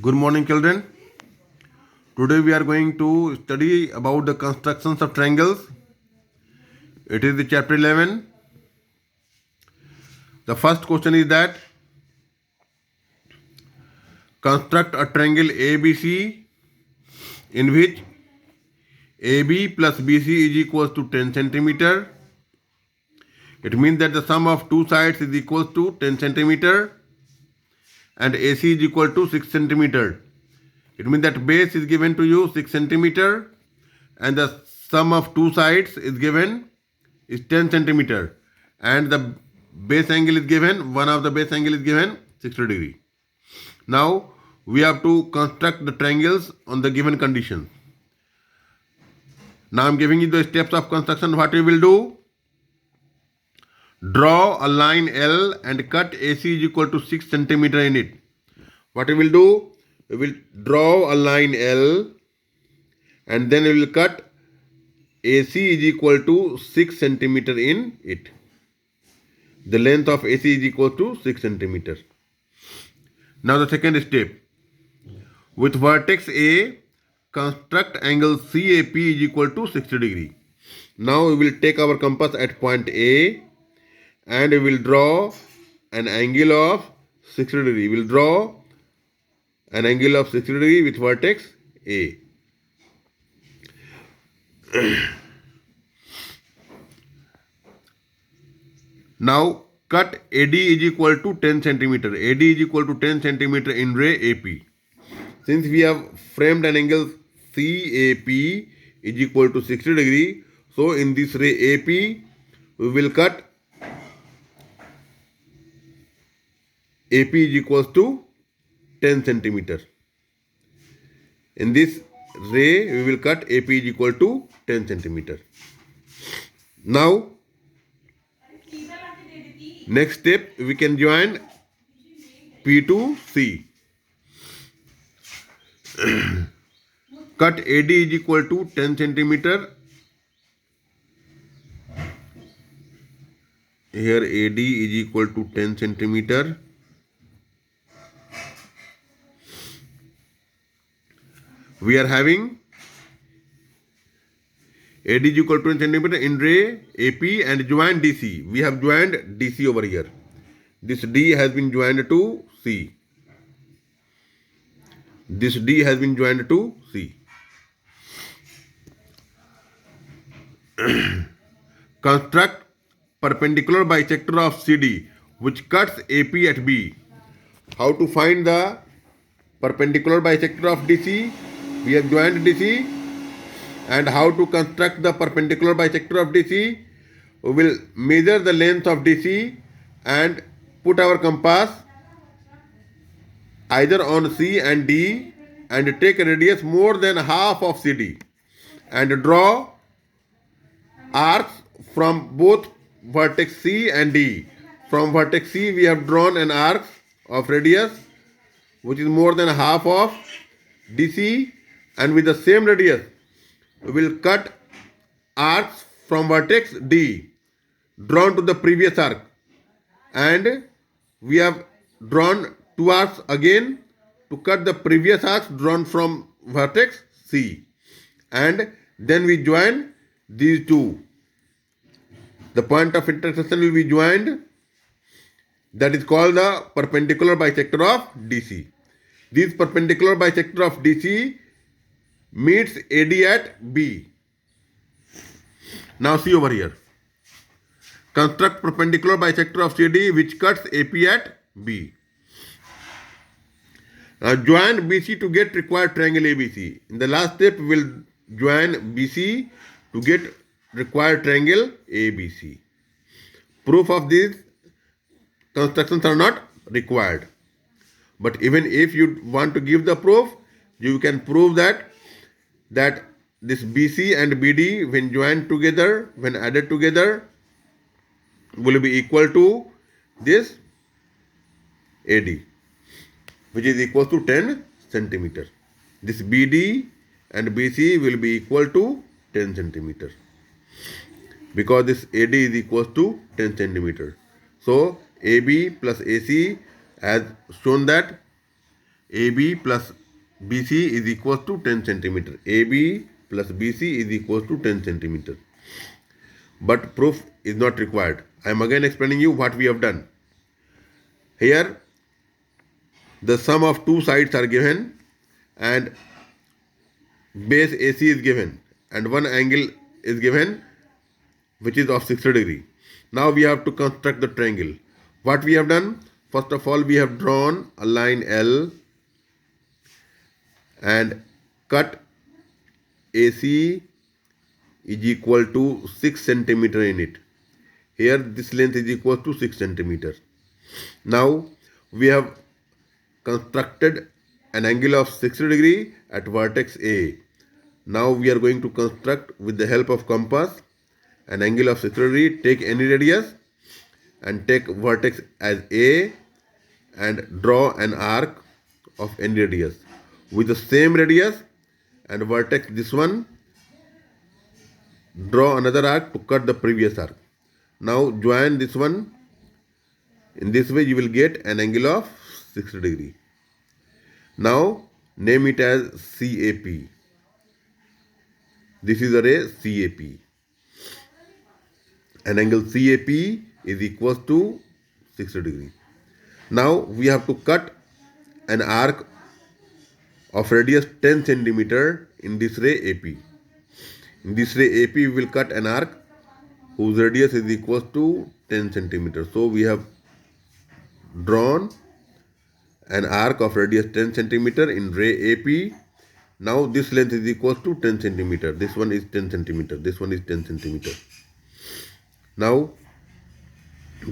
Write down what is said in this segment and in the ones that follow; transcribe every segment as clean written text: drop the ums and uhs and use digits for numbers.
Good morning, children. Today we are going to study about the constructions of triangles. It is the chapter 11. The first question is that construct a triangle ABC in which AB plus BC is equals to 10 centimeter. It means that the sum of two sides is equals to 10 centimeter and AC is equal to 6 centimeter. It means that base is given to you 6 centimeter and the sum of two sides is given is 10 centimeter and the base angle is given, one of the base angle is given 60 degree. Now we have to construct the triangles on the given condition. Now I am giving you the steps of construction. What we will do? Draw a line L and cut AC is equal to 6 centimeter in it. What we will do? We will draw a line L and then we will cut AC is equal to 6 centimeter in it. The length of AC is equal to 6 centimeter. Now the second step. With vertex A, construct angle CAP is equal to 60 degree. Now we will take our compass at point A and we will draw an angle of 60 degree. We will draw an angle of 60 degree with vertex A. Now cut AD is equal to 10 centimeter. AD is equal to 10 centimeter in ray AP. Since we have framed an angle CAP is equal to 60 degree, so in this ray AP we will cut AP is equals to 10 centimeter. In this ray we will cut AP is equal to 10 centimeter. Now next step, we can join P to C. Cut AD is equal to 10 centimeter. Here AD is equal to 10 centimeter. We are having AD is equal to 10 centimeter in ray AP and join DC. We have joined DC over here. This D has been joined to C. This D has been joined to C. Construct perpendicular bisector of CD which cuts AP at B. How to find the perpendicular bisector of DC? We have joined DC. And how to construct the perpendicular bisector of DC? We will measure the length of DC and put our compass either on C and D and take a radius more than half of CD and draw arcs from both vertex C and D. From vertex C we have drawn an arc of radius which is more than half of DC, and with the same radius we will cut arcs from vertex D drawn to the previous arc, and we have drawn two arcs again to cut the previous arcs drawn from vertex C, and then we join these two. The point of intersection will be joined, that is called the perpendicular bisector of DC. This perpendicular bisector of DC meets AD at B. Now see over here. Construct perpendicular bisector of CD which cuts AP at B. Now join BC to get required triangle ABC. In the last step we will join BC to get required triangle ABC. Proof of these constructions are not required. But even if you want to give the proof, you can prove that this BC and BD when joined together, when added together, will be equal to this AD, which is equal to 10 centimeter. This BD and BC will be equal to 10 centimeter because this AD is equal to 10 centimeter. So AB plus AC has shown that AB plus BC is equal to 10 centimeter. AB plus BC is equal to 10 centimeter. But proof is not required. I am again explaining you what we have done. Here the sum of two sides are given and base AC is given and one angle is given which is of 60 degree. Now we have to construct the triangle. What we have done? First of all, we have drawn a line L and cut AC is equal to 6 centimeter in it. Here this length is equal to 6 centimeter. Now we have constructed an angle of 60 degree at vertex A. Now we are going to construct with the help of compass an angle of 60 degree. Take any radius and take vertex as A and draw an arc of any radius with the same radius and vertex this one. Draw another arc to cut the previous arc. Now join this one. In this way you will get an angle of 60 degree. Now name it as CAP. This is a ray CAP. An angle CAP is equal to 60 degree. Now we have to cut an arc of radius 10 centimeter in this ray AP. In this ray AP we will cut an arc whose radius is equal to 10 centimeter. So we have drawn an arc of radius 10 centimeter in ray AP. Now this length is equal to 10 centimeter. This one is 10 centimeter. This one is 10 centimeter. Now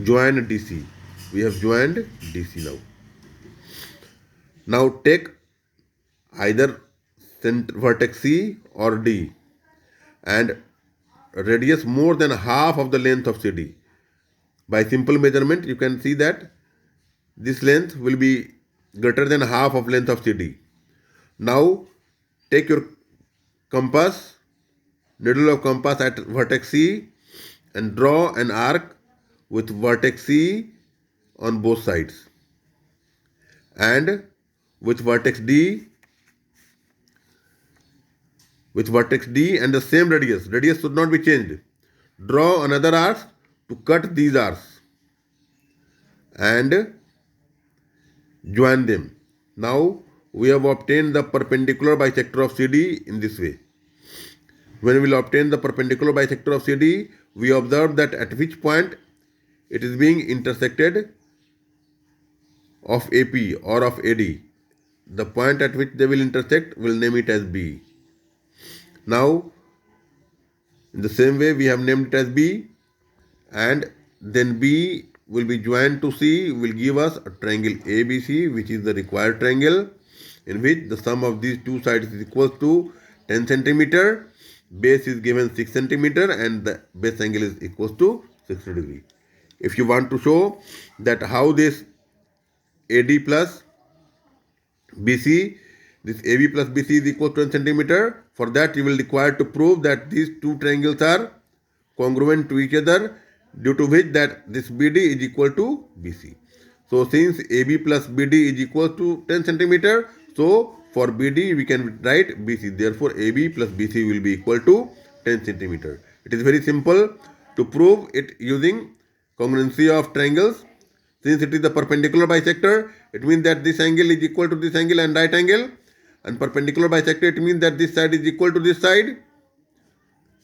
join DC. We have joined DC now. Now take either vertex C or D and radius more than half of the length of CD. By simple measurement you can see that this length will be greater than half of length of CD. Now take your compass, needle of compass at vertex C and draw an arc with vertex C on both sides and with vertex D and the same radius. Radius should not be changed. Draw another arc to cut these arcs and join them. Now we have obtained the perpendicular bisector of CD in this way. When we will obtain the perpendicular bisector of CD, we observe that at which point it is being intersected of AP or of AD. The point at which they will intersect, we'll name it as B. Now, in the same way, we have named it as B, and then B will be joined to C, will give us a triangle ABC, which is the required triangle, in which the sum of these two sides is equal to 10 centimeter, base is given 6 centimeter, and the base angle is equal to 60 degree. If you want to show that how this AD plus BC, this AB plus BC is equal to 10 centimeter, for that you will require to prove that these two triangles are congruent to each other, due to which that this BD is equal to BC. So since AB plus BD is equal to 10 centimeter, so for BD we can write BC. Therefore AB plus BC will be equal to 10 centimeter. It is very simple to prove it using congruency of triangles. Since it is the perpendicular bisector, it means that this angle is equal to this angle and right angle. And perpendicular bisector, it means that this side is equal to this side.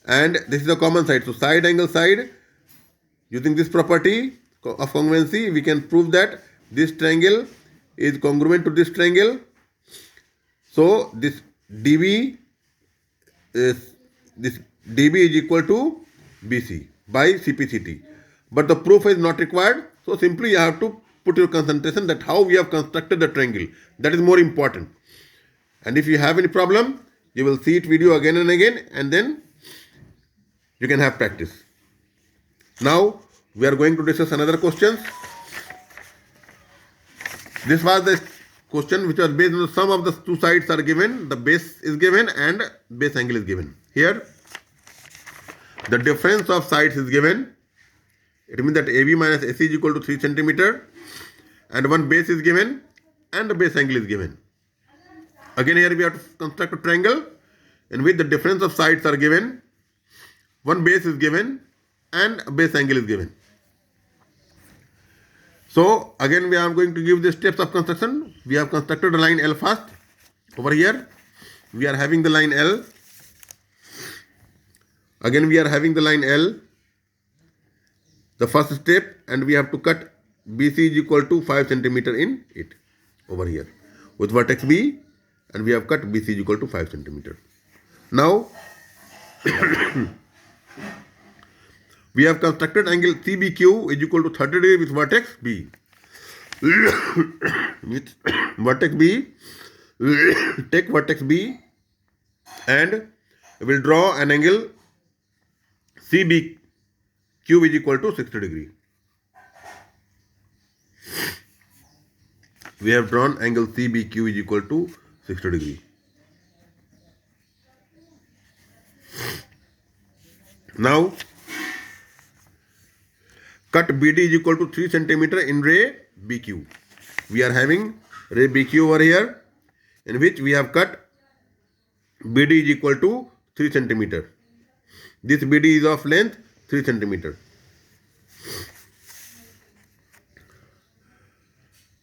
And this is the common side. So side angle side, using this property of congruency, we can prove that this triangle is congruent to this triangle. So this DB is equal to BC by CPCT. But the proof is not required. So simply you have to put your concentration that how we have constructed the triangle. That is more important. And if you have any problem, you will see it video again and again, and then you can have practice. Now we are going to discuss another question. This was the question which was based on the sum of the two sides are given, the base is given and base angle is given. Here the difference of sides is given. It means that AB minus AC is equal to 3 centimeter and one base is given and the base angle is given. Again here we have to construct a triangle in which the difference of sides are given, one base is given and a base angle is given. So again we are going to give the steps of construction. We have constructed a line L first. Over here we are having the line L. Again we are having the line L, the first step, and we have to cut BC is equal to 5 centimeter in it over here with vertex B, and we have cut BC is equal to 5 centimeter. Now we have constructed angle CBQ is equal to 30 degree with vertex B. With vertex B, take vertex B and we will draw an angle CBQ is equal to 60 degree. We have drawn angle CBQ is equal to 60 degree. Now cut BD is equal to 3 centimeter in ray BQ. We are having ray BQ over here, in which we have cut BD is equal to 3 centimeter. This BD is of length 3 centimeter.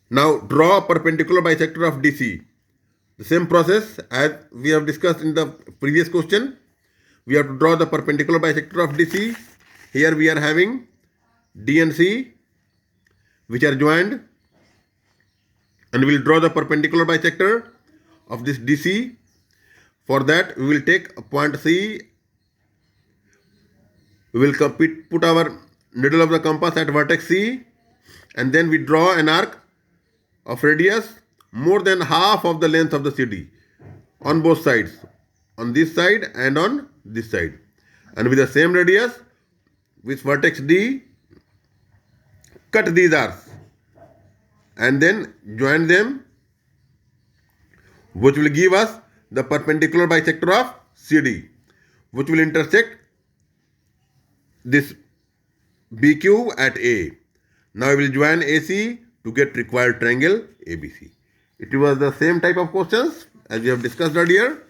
Now draw a perpendicular bisector of DC. The same process as we have discussed in the previous question. We have to draw the perpendicular bisector of DC. Here we are having D and C, which are joined, and we will draw the perpendicular bisector of this DC. For that we will take a point C. We will put our needle of the compass at vertex C, and then we draw an arc of radius more than half of the length of the CD on both sides, on this side and on this side, and with the same radius with vertex D, cut these arcs and then join them, which will give us the perpendicular bisector of CD, which will intersect this BQ at A. Now we will join AC to get required triangle ABC. It was the same type of questions as we have discussed earlier.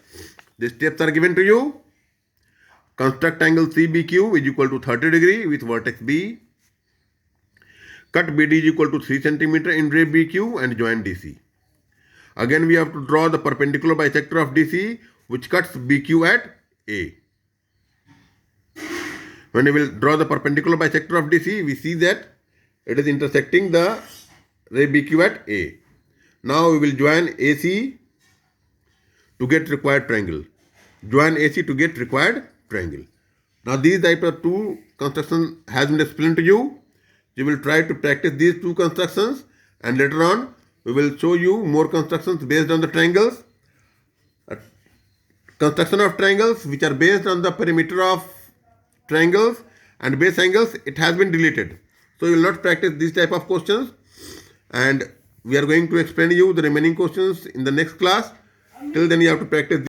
The steps are given to you. Construct angle CBQ is equal to 30 degree with vertex B. Cut BD is equal to 3 centimeter in ray BQ and join DC. Again we have to draw the perpendicular bisector of DC, which cuts BQ at A. When we will draw the perpendicular bisector of DC, we see that it is intersecting the ray BQ at A. Now we will join AC to get required triangle. Join AC to get required triangle. Now these type of two constructions has been explained to you. You will try to practice these two constructions, and later on we will show you more constructions based on the triangles. Construction of triangles which are based on the perimeter of triangles and base angles, it has been deleted. So you will not practice these type of questions, and we are going to explain you the remaining questions in the next class. Till then you have to practice